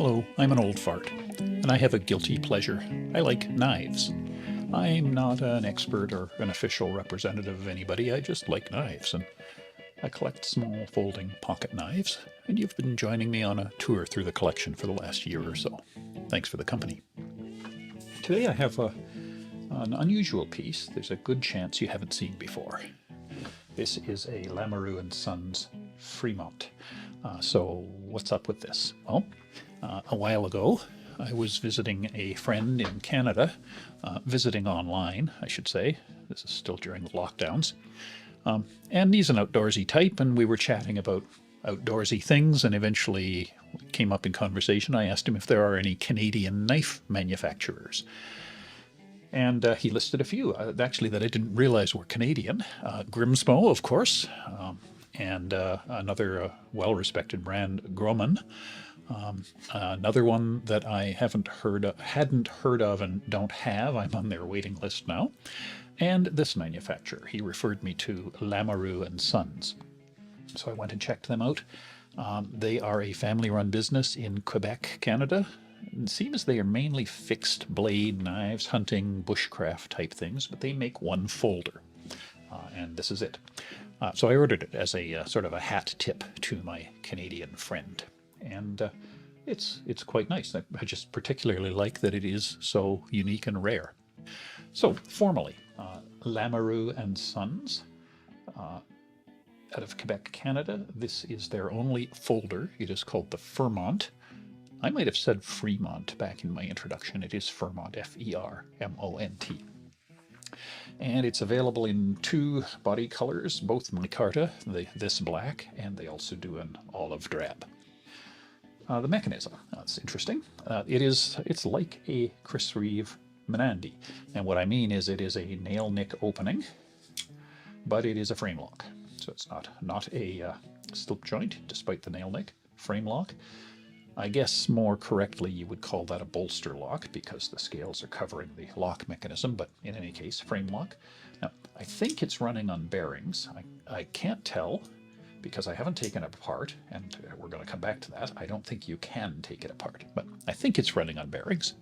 Hello, I'm an old fart, and I have a guilty pleasure. I like knives. I'm not an expert or an official representative of anybody, I just like knives, and I collect small folding pocket knives, and you've been joining me on a tour through the collection for the last year or so. Thanks for the company. Today I have an unusual piece there's a good chance you haven't seen before. This is a Lamoureux and Sons Fermont. So what's up with this? Well, a while ago I was visiting a friend in Canada, visiting online, I should say. This is still during the lockdowns. And he's an outdoorsy type, and we were chatting about outdoorsy things, and eventually came up in conversation. I asked him if there are any Canadian knife manufacturers. And he listed a few, actually, that I didn't realize were Canadian. Grimsmo, of course, and another well-respected brand, Grumman. Another one that I hadn't heard of and don't have. I'm on their waiting list now. And this manufacturer. He referred me to Lamoureux and Sons. So I went and checked them out. They are a family-run business in Quebec, Canada. It seems they are mainly fixed blade knives, hunting, bushcraft type things, but they make one folder. And this is it. So I ordered it as a sort of a hat tip to my Canadian friend. And it's quite nice. I just particularly like that it is so unique and rare. So formally, Lamoureux and Sons, out of Quebec, Canada. This is their only folder. It is called the Fermont. I might have said Fremont back in my introduction. It is Fermont, F-E-R-M-O-N-T. And it's available in two body colors, both micarta, this black, and they also do an olive drab. The mechanism, that's interesting. It's like a Chris Reeve Menandy. And what I mean is it is a nail nick opening, but it is a frame lock. So it's not a slip joint, despite the nail nick. Frame lock. I guess more correctly you would call that a bolster lock because the scales are covering the lock mechanism, but in any case, frame lock. Now, I think it's running on bearings. I can't tell because I haven't taken it apart, and we're going to come back to that. I don't think you can take it apart, but I think it's running on bearings.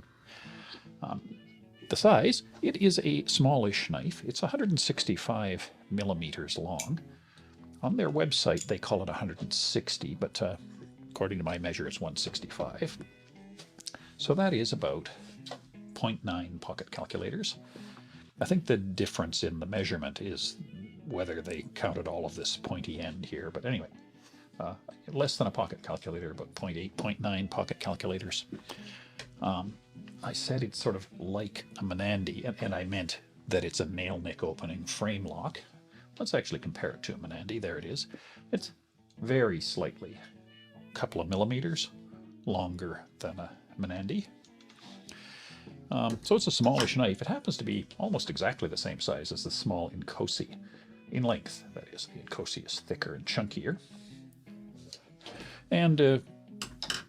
The size, it is a smallish knife. It's 165 millimeters long. On their website, they call it 160, but according to my measure, it's 165. So that is about 0.9 pocket calculators. I think the difference in the measurement is whether they counted all of this pointy end here. But anyway, less than a pocket calculator, about 0.8, 0.9 pocket calculators. I said it's sort of like a Menandy, and I meant that it's a nail nick opening frame lock. Let's actually compare it to a Menandy. There it is. It's very slightly, a couple of millimeters longer than a Menandy. So it's a smallish knife. It happens to be almost exactly the same size as the small Inkosi. In length, that is. The Inkosi is thicker and chunkier. And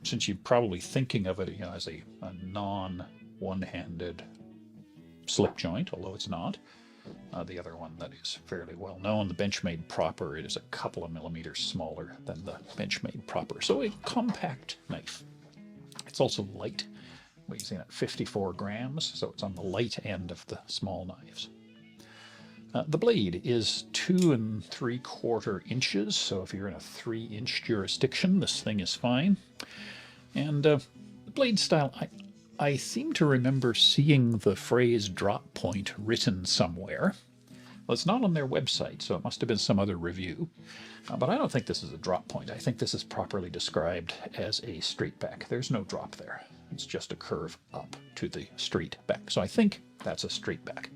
since you're probably thinking of it as a non-one-handed slip joint, although it's not, the other one that is fairly well known, the Benchmade proper, it is a couple of millimeters smaller than the Benchmade proper. So a compact knife. It's also light, weighs in at 54 grams, so it's on the light end of the small knives. The blade is 2 3/4 inches, so if you're in a 3-inch jurisdiction, this thing is fine. And the blade style, I seem to remember seeing the phrase drop point written somewhere. Well, it's not on their website, so it must have been some other review. But I don't think this is a drop point. I think this is properly described as a straight back. There's no drop there. It's just a curve up to the straight back. So I think that's a straight back.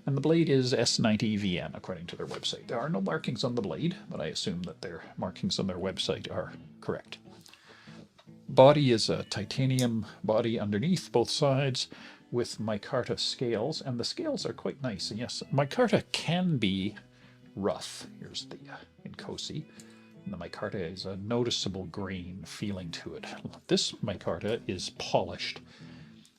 And the blade is S90VN, according to their website. There are no markings on the blade, but I assume that their markings on their website are correct. Body is a titanium body underneath both sides with micarta scales, and the scales are quite nice. And yes, micarta can be rough. Here's the Inkosi. And the micarta is a noticeable grain feeling to it. This micarta is polished.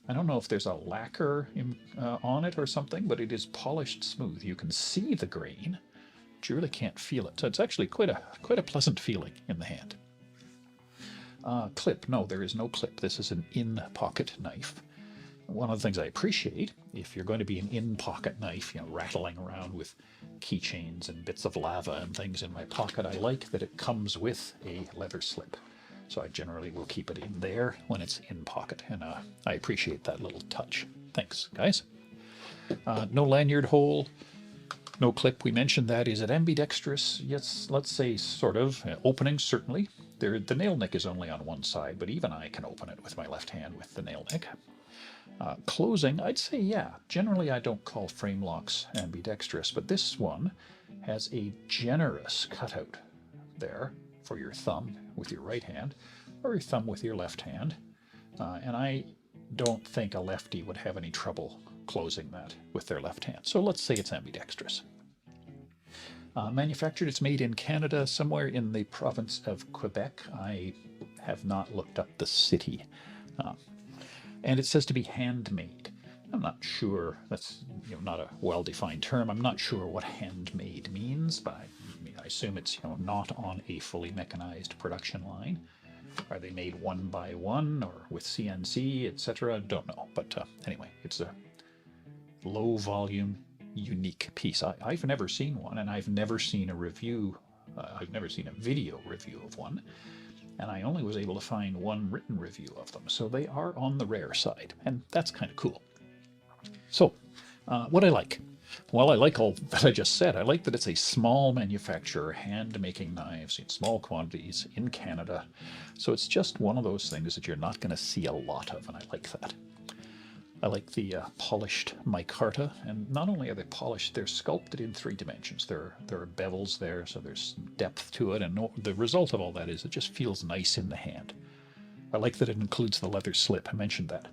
I don't know if there's a lacquer on it or something, but it is polished smooth. You can see the grain, but you really can't feel it. So it's actually quite a pleasant feeling in the hand. Clip. No, there is no clip. This is an in-pocket knife. One of the things I appreciate, if you're going to be an in-pocket knife, rattling around with keychains and bits of lava and things in my pocket, I like that it comes with a leather slip. So I generally will keep it in there when it's in pocket, and I appreciate that little touch. Thanks, guys. No lanyard hole, no clip. We mentioned that. Is it ambidextrous? Yes, let's say sort of. Opening, certainly. The nail nick is only on one side, but even I can open it with my left hand with the nail nick. Closing, I'd say yeah. Generally, I don't call frame locks ambidextrous, but this one has a generous cutout there for your thumb with your right hand, or your thumb with your left hand. And I don't think a lefty would have any trouble closing that with their left hand. So let's say it's ambidextrous. Manufactured, it's made in Canada, somewhere in the province of Quebec. I have not looked up the city. And it says to be handmade. I'm not sure, that's not a well-defined term. I'm not sure what handmade means, but I assume it's not on a fully mechanized production line. Are they made one by one or with CNC, etc.? Don't know. But anyway, it's a low volume, unique piece. I've never seen one, and I've never seen a review. I've never seen a video review of one. And I only was able to find one written review of them. So they are on the rare side, and that's kind of cool. So what I like? Well, I like all that I just said. I like that it's a small manufacturer, hand-making knives in small quantities in Canada. So it's just one of those things that you're not going to see a lot of, and I like that. I like the polished micarta, and not only are they polished, they're sculpted in 3 dimensions. There are bevels there, so there's depth to it, and the result of all that is it just feels nice in the hand. I like that it includes the leather slip. I mentioned that.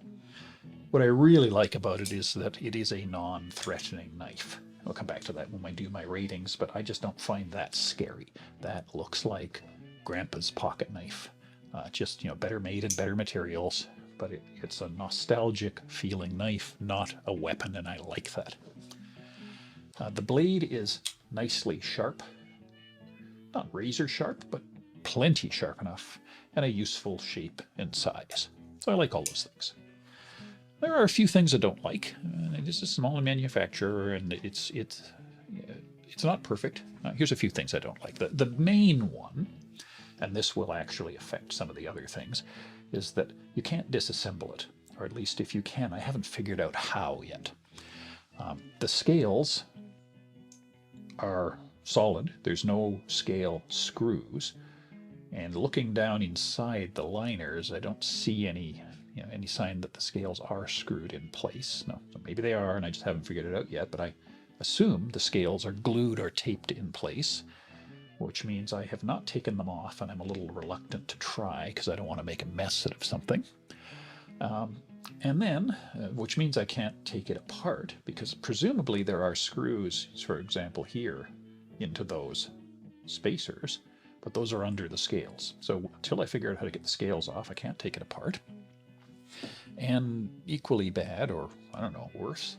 What I really like about it is that it is a non-threatening knife. I'll come back to that when I do my ratings, but I just don't find that scary. That looks like Grandpa's pocket knife. Just, better made and better materials. But it's a nostalgic feeling knife, not a weapon, and I like that. The blade is nicely sharp, not razor sharp, but plenty sharp enough, and a useful shape and size. So I like all those things. There are a few things I don't like. It is a small manufacturer, and it's not perfect. Here's a few things I don't like. The main one, and this will actually affect some of the other things, is that you can't disassemble it, or at least if you can, I haven't figured out how yet. The scales are solid. There's no scale screws, and looking down inside the liners, I don't see any sign that the scales are screwed in place. No, so maybe they are, and I just haven't figured it out yet. But I assume the scales are glued or taped in place, which means I have not taken them off, and I'm a little reluctant to try because I don't want to make a mess out of something. And then, which means I can't take it apart, because presumably there are screws, for example, here into those spacers, but those are under the scales. So until I figure out how to get the scales off, I can't take it apart. And equally bad, or I don't know, worse,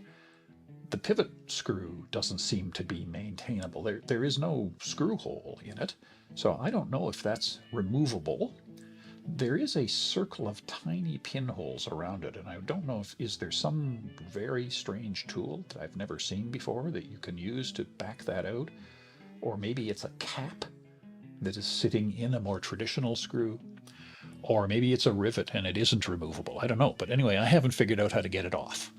the pivot screw doesn't seem to be maintainable. There is no screw hole in it, so I don't know if that's removable. There is a circle of tiny pinholes around it, and I don't know is there some very strange tool that I've never seen before that you can use to back that out, or maybe it's a cap that is sitting in a more traditional screw, or maybe it's a rivet and it isn't removable. I don't know, but anyway, I haven't figured out how to get it off.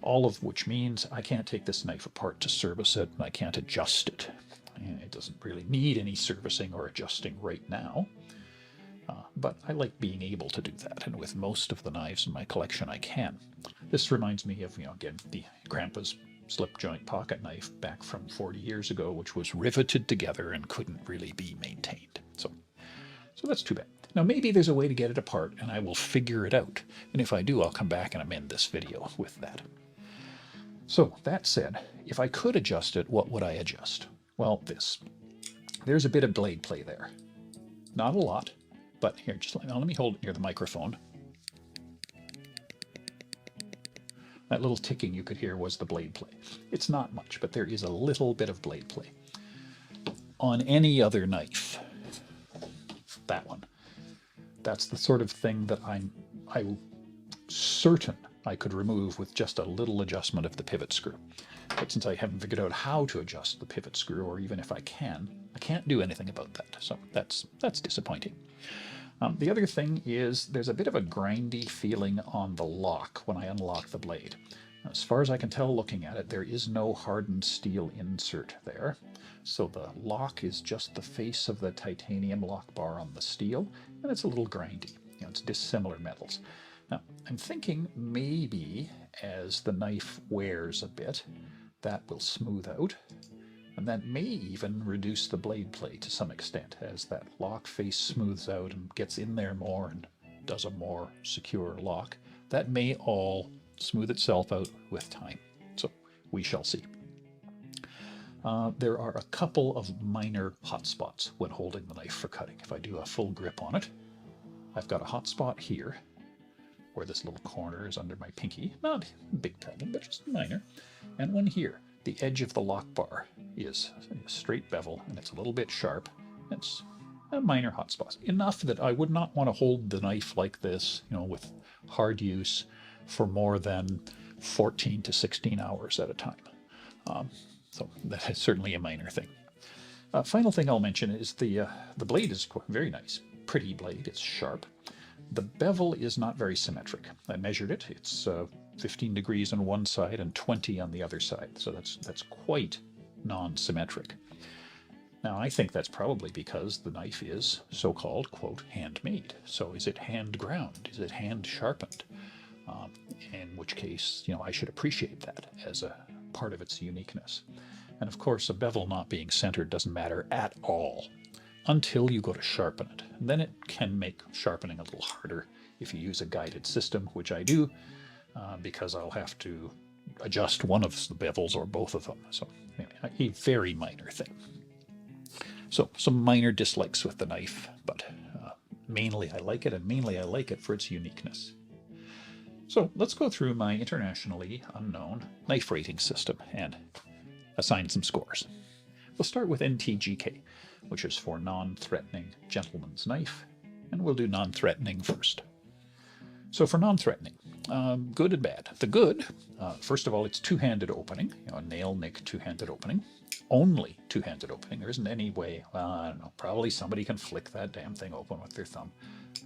All of which means I can't take this knife apart to service it, and I can't adjust it. And it doesn't really need any servicing or adjusting right now. But I like being able to do that, and with most of the knives in my collection I can. This reminds me of, again, the Grandpa's slip joint pocket knife back from 40 years ago, which was riveted together and couldn't really be maintained. So that's too bad. Now maybe there's a way to get it apart, and I will figure it out. And if I do, I'll come back and amend this video with that. So that said, if I could adjust it, what would I adjust? Well, this. There's a bit of blade play there. Not a lot, but here, let me hold it near the microphone. That little ticking you could hear was the blade play. It's not much, but there is a little bit of blade play. On any other knife, that one, That's the sort of thing that I'm certain I could remove with just a little adjustment of the pivot screw. But since I haven't figured out how to adjust the pivot screw, or even if I can't do anything about that. So that's disappointing. The other thing is there's a bit of a grindy feeling on the lock when I unlock the blade. As far as I can tell looking at it, there is no hardened steel insert there. So the lock is just the face of the titanium lock bar on the steel, and it's a little grindy. It's dissimilar metals. Now, I'm thinking maybe as the knife wears a bit, that will smooth out, and that may even reduce the blade play to some extent as that lock face smooths out and gets in there more and does a more secure lock. That may all smooth itself out with time. So we shall see. There are a couple of minor hot spots when holding the knife for cutting. If I do a full grip on it, I've got a hot spot here where this little corner is under my pinky. Not a big problem, but just minor. And one here. The edge of the lock bar is a straight bevel, and it's a little bit sharp. It's a minor hot spot. Enough that I would not want to hold the knife like this, with hard use for more than 14 to 16 hours at a time. So that is certainly a minor thing. Final thing I'll mention is the blade is very nice. Pretty blade. It's sharp. The bevel is not very symmetric. I measured it. It's 15 degrees on one side and 20 on the other side. So that's quite non-symmetric. Now, I think that's probably because the knife is so-called, quote, handmade. So is it hand ground? Is it hand sharpened? In which case, I should appreciate that as a part of its uniqueness. And of course, a bevel not being centered doesn't matter at all until you go to sharpen it. And then it can make sharpening a little harder if you use a guided system, which I do, because I'll have to adjust one of the bevels or both of them. So anyway, a very minor thing. So some minor dislikes with the knife, but mainly I like it, and mainly I like it for its uniqueness. So let's go through my internationally unknown knife rating system and assign some scores. We'll start with NTGK, which is for non-threatening gentleman's knife, and we'll do non-threatening first. So for non-threatening, good and bad. The good, first of all, it's two-handed opening, a nail nick two-handed opening. Only two-handed opening. There isn't any way, I don't know, probably somebody can flick that damn thing open with their thumb.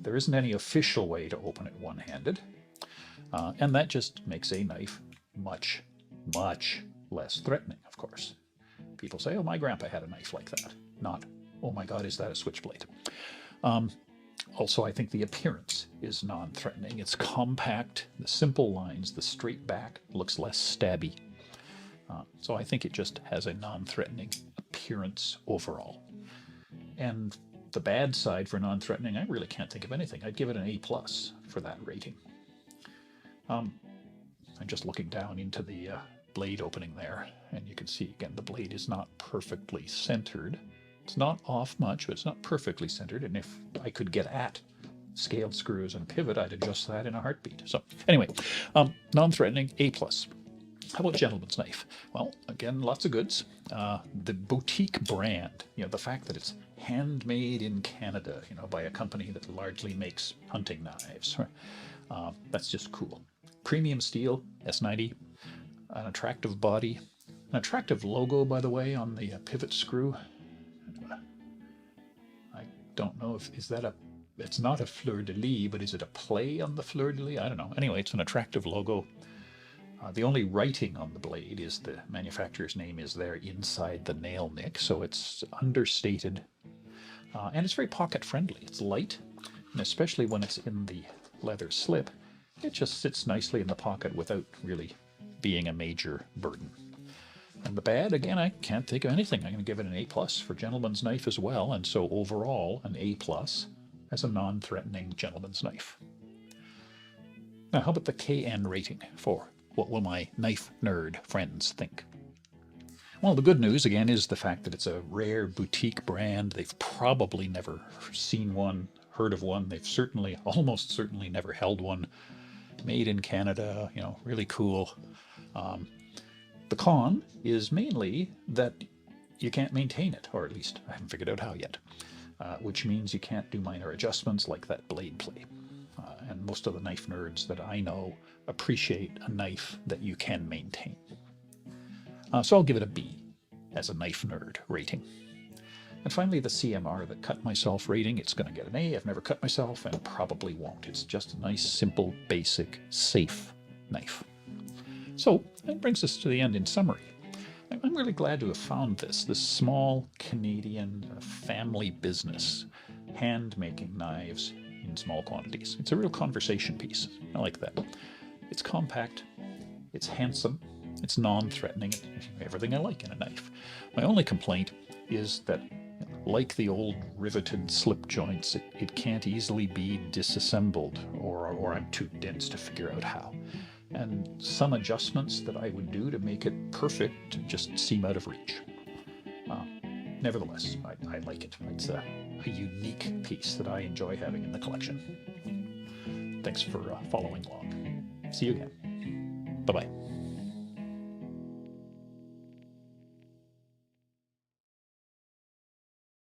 There isn't any official way to open it one-handed. And that just makes a knife much, much less threatening, of course. People say, oh, my grandpa had a knife like that. Not, oh my God, is that a switchblade? Also, I think the appearance is non-threatening. It's compact, the simple lines, the straight back looks less stabby. So I think it just has a non-threatening appearance overall. And the bad side for non-threatening, I really can't think of anything. I'd give it an A+ for that rating. I'm just looking down into the blade opening there, and you can see again the blade is not perfectly centered. It's not off much, but it's not perfectly centered, and if I could get at scaled screws and pivot, I'd adjust that in a heartbeat. So anyway, non-threatening, A+. How about gentleman's knife? Well, again, lots of goods. The boutique brand, the fact that it's handmade in Canada, by a company that largely makes hunting knives. That's just cool. Premium steel, S90, an attractive body, an attractive logo, by the way, on the pivot screw. I don't know if, it's not a fleur-de-lis, but is it a play on the fleur-de-lis? I don't know. Anyway, it's an attractive logo. The only writing on the blade is the manufacturer's name is there inside the nail nick, so it's understated. And it's very pocket-friendly. It's light, and especially when it's in the leather slip, it just sits nicely in the pocket without really being a major burden. And the bad, again, I can't think of anything. I'm going to give it an A+ for gentleman's knife as well, and so overall an A+ as a non-threatening gentleman's knife. Now, how about the KN rating for what will my knife nerd friends think? Well, the good news, again, is the fact that it's a rare boutique brand. They've probably never seen one, heard of one. They've almost certainly never held one. Made in Canada, really cool. The con is mainly that you can't maintain it, or at least I haven't figured out how yet. which means you can't do minor adjustments like that blade play. And most of the knife nerds that I know appreciate a knife that you can maintain. So I'll give it a B as a knife nerd rating. And finally, the CMR, the cut myself rating. It's going to get an A. I've never cut myself and probably won't. It's just a nice, simple, basic, safe knife. So that brings us to the end in summary. I'm really glad to have found this small Canadian family business, hand-making knives in small quantities. It's a real conversation piece. I like that. It's compact, it's handsome, it's non-threatening, everything I like in a knife. My only complaint is that, like the old riveted slip joints, it can't easily be disassembled, or I'm too dense to figure out how. And some adjustments that I would do to make it perfect just seem out of reach. Nevertheless, I like it. It's a unique piece that I enjoy having in the collection. Thanks for following along. See you again. Bye-bye.